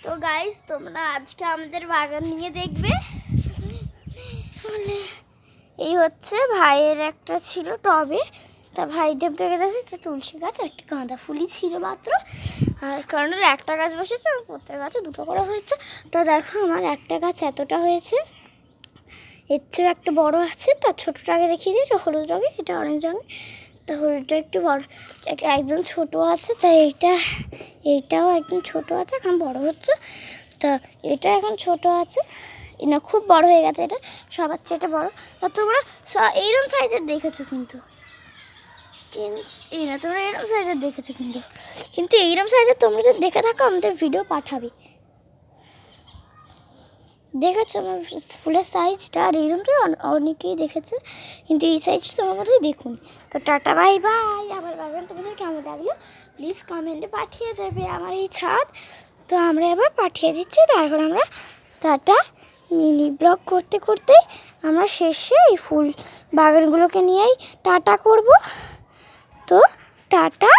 তো গাইস তোমরা আজকে আমাদের বাগান নিয়ে দেখবে। এই হচ্ছে ভাইয়ের একটা ছিল টবে, তা ভাই ডেপটাকে দেখে একটা তুলসী গাছ একটা গাঁদা ফুলই ছিল মাত্র। আর কারণ একটা গাছ বসেছে আর প্রত্যেক গাছে দুটো করে হয়েছে। তো দেখো আমার একটা গাছ এতটা হয়েছে, এর চেয়েও একটা বড় আছে। তার ছোটোটাকে দেখিয়ে দিই, এটা হলুদ রঙের, এটা অরেঞ্জ রঙের। তা হলুদটা একটু বড়, একদম ছোট আছে। তাই এইটাও একদম ছোট আছে, এখন বড় হচ্ছে। তা এটা এখন ছোট আছে, না খুব বড় হয়ে গেছে, এটা সবার চেয়ে এটা বড়। তা তোমরা এইরকম সাইজের দেখেছো কিন্তু এই না, তোমরা এরকম সাইজের দেখেছো কিন্তু এইরকম সাইজের তোমরা যদি দেখে থাকো আমাদের ভিডিও পাঠাবে। দেখেছো আমার ফুলের সাইজটা, আর এইরকমটা অনেকেই দেখেছে, কিন্তু এই সাইজটা তোমার মধ্যেই দেখুন। তো টাটা বাই বাই। আমার বাগান তোমাদের কেমন লাগলো প্লিজ কমেন্টে পাঠিয়ে দেবে। আমার এই ছাদ, তো আমরা এবার পাঠিয়ে দিচ্ছি। তারপর আমরা টাটা মিনি ব্লগ করতে করতে আমরা শেষে এই ফুল বাগানগুলোকে নিয়েই টাটা করব। তো টাটা।